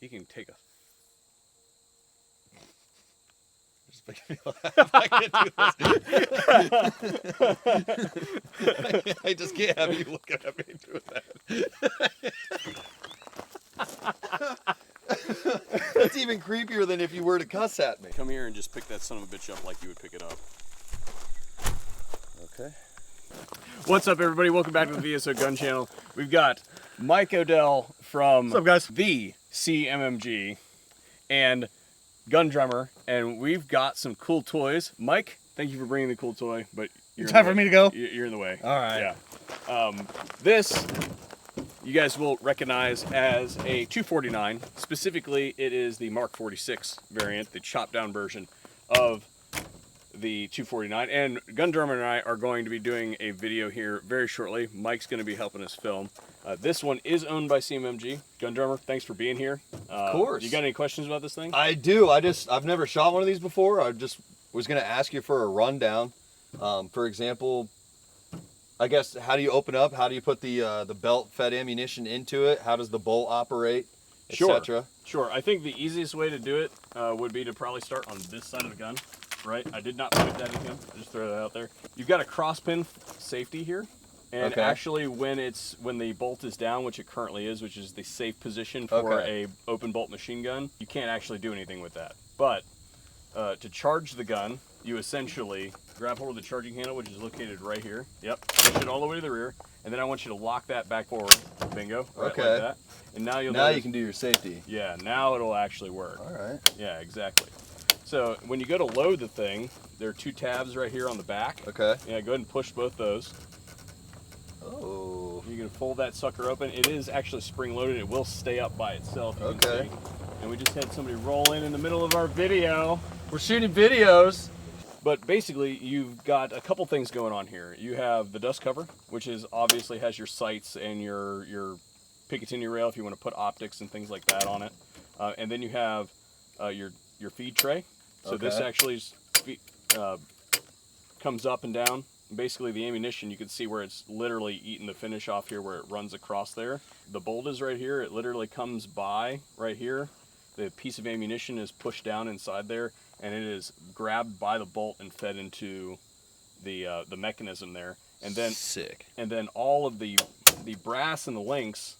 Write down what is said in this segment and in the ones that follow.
he can take a... Just make me laugh. I can't do this. I just can't have you looking at me doing that. That's even creepier than if you were to cuss at me. Come here and just pick that son of a bitch up like you would pick it up. Okay. What's up, everybody? Welcome back to the VSO Gun Channel. We've got Mike Odell from What's up, guys? the CMMG and Gun Drummer, and we've got some cool toys. Mike, thank you for bringing the cool toy, but you're time for me to go? You're in the way. All right. Yeah. This you guys will recognize as a 249. Specifically, it is the Mark 46 variant, the chopped down version of the 249. And Gun Drummer and I are going to be doing a video here very shortly. Mike's going to be helping us film. This one is owned by CMMG. Gun Drummer, thanks for being here. Of course. You got any questions about this thing? I do. I've never shot one of these before. I just was going to ask you for a rundown. For example, I guess, how do you open up? How do you put the belt-fed ammunition into it? How does the bolt operate, etc.? Sure. I think the easiest way to do it would be to probably start on this side of the gun, right? I did not point that at him. I just throw that out there. You've got a cross pin safety here. And actually, when the bolt is down, which it currently is, which is the safe position for a open bolt machine gun, you can't actually do anything with that. But to charge the gun, you essentially grab hold of the charging handle, which is located right here. Yep. Push it all the way to the rear, and then I want you to lock that back forward. Bingo. Right, Okay. like that. And now you can do your safety. Yeah. Now it'll actually work. All right. Yeah. Exactly. So when you go to load the thing, there are two tabs right here on the back. Okay. Yeah. Go ahead and push both those. Oh. You can fold that sucker open. It is actually spring loaded. It will stay up by itself. You can see. And we just had somebody roll in the middle of our video. We're shooting videos. But basically, you've got a couple things going on here. You have the dust cover, which is obviously has your sights and your Picatinny rail if you want to put optics and things like that on it. And then you have your feed tray. So this actually comes up and down. Basically, the ammunition, you can see where it's literally eating the finish off here, where it runs across there. The bolt is right here. It literally comes by right here. The piece of ammunition is pushed down inside there, and it is grabbed by the bolt and fed into the mechanism there. And then sick. And then all of the brass and the links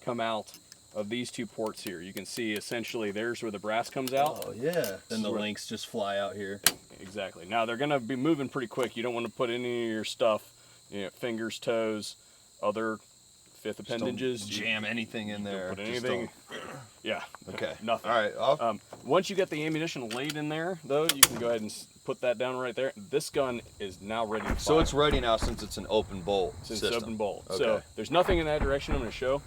come out of these two ports here. You can see essentially there's where the brass comes out. Oh yeah. Then the links just fly out here. Exactly. Now they're going to be moving pretty quick. You don't want to put any of your stuff, fingers, toes, other fifth appendages. Don't jam anything in there. Put anything. Yeah. Okay. Nothing. All right. Once you get the ammunition laid in there, though, you can go ahead and put that down right there. This gun is now ready to fire. So it's ready now since it's an open bolt system. It's open bolt. Okay. So there's nothing in that direction I'm going to show.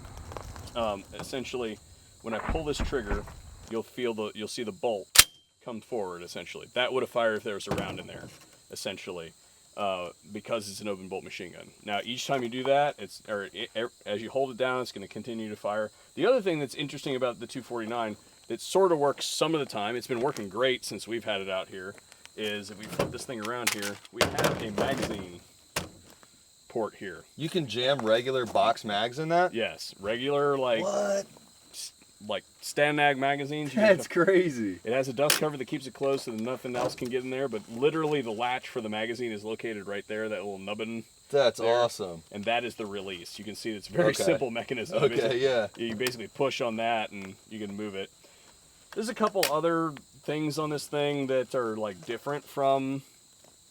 Essentially, when I pull this trigger, you'll see the bolt come forward. Essentially, that would have fired if there was a round in there. Essentially. Because it's an open bolt machine gun. Now, each time you do that, as you hold it down, it's going to continue to fire. The other thing that's interesting about the 249 that sort of works some of the time, it's been working great since we've had it out here, is if we flip this thing around here, we have a magazine port here. You can jam regular box mags in that? Yes, regular What? Like Stand Mag magazines. That's crazy. It has a dust cover that keeps it closed so that nothing else can get in there, but literally the latch for the magazine is located right there, that little nubbin. That's there. Awesome. And that is the release. You can see it's a very simple mechanism. Okay, yeah. You basically push on that and you can move it. There's a couple other things on this thing that are like different from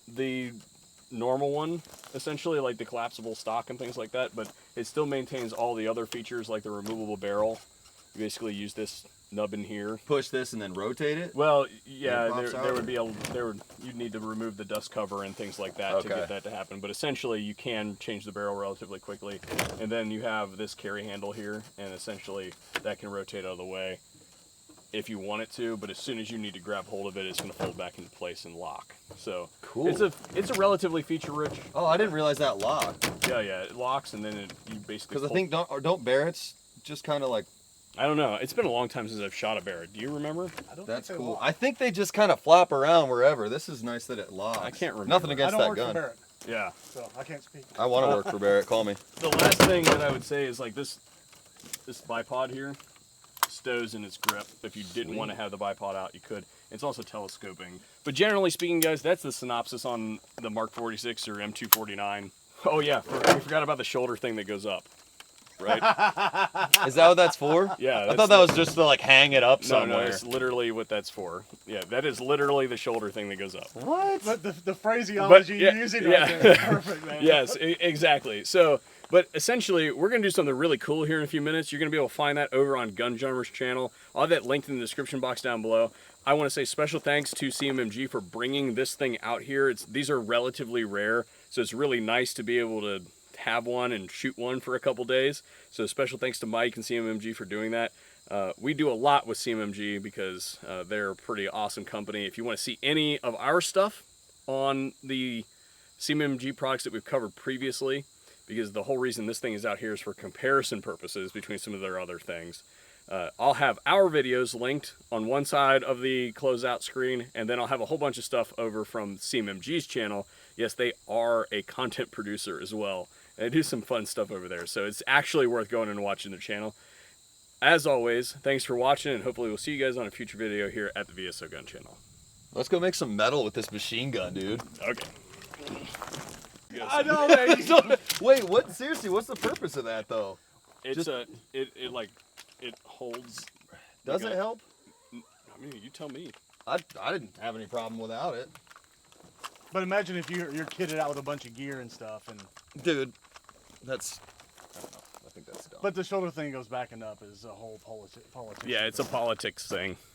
the normal one, essentially, like the collapsible stock and things like that, but it still maintains all the other features like the removable barrel. You basically use this nub in here. Push this and then rotate it? Well, yeah, you'd need to remove the dust cover and things like that to get that to happen. But essentially, you can change the barrel relatively quickly. And then you have this carry handle here, and essentially that can rotate out of the way if you want it to. But as soon as you need to grab hold of it, it's going to fold back into place and lock. So cool. It's a relatively feature-rich. Oh, I didn't realize that locked. Yeah, it locks, and then you basically. Because I think don't Barrett's just kind of like. I don't know. It's been a long time since I've shot a Barrett. Do you remember? That's cool. I think they just kind of flop around wherever. This is nice that it locks. I can't remember. Nothing against that gun. I don't work for Barrett, yeah. so I can't speak. I want to work for Barrett. Call me. The last thing that I would say is like this bipod here. stows in its grip. If you didn't want to have the bipod out, you could. It's also telescoping. But generally speaking, guys, that's the synopsis on the Mark 46 or M249. Oh yeah, we forgot about the shoulder thing that goes up. Right? Is that what that's for? Yeah. I thought that was just to like hang it up somewhere. No, it's literally what that's for. Yeah, that is literally the shoulder thing that goes up. What? But the phraseology you're using right there is perfect, man. Yes, exactly. So, but essentially, we're going to do something really cool here in a few minutes. You're going to be able to find that over on Gun Channel's channel. I'll have that linked in the description box down below. I want to say special thanks to CMMG for bringing this thing out here. These are relatively rare, so it's really nice to be able to have one and shoot one for a couple days. So special thanks to Mike and CMMG for doing that. We do a lot with CMMG because they're a pretty awesome company. If you want to see any of our stuff on the CMMG products that we've covered previously, because the whole reason this thing is out here is for comparison purposes between some of their other things. I'll have our videos linked on one side of the closeout screen, and then I'll have a whole bunch of stuff over from CMMG's channel. Yes, they are a content producer as well. And they do some fun stuff over there, so it's actually worth going and watching their channel. As always, thanks for watching, and hopefully we'll see you guys on a future video here at the VSO Gun Channel. Let's go make some metal with this machine gun, dude. Okay. I know, man. Wait, what? Seriously, what's the purpose of that, though? It's it holds. Does it help? I mean, you tell me. I didn't have any problem without it. But imagine if you're kitted out with a bunch of gear and stuff, and Dude, that's... I don't know. I think that's dumb. but the shoulder thing goes back and up is a whole politics. Yeah, it's a politics thing.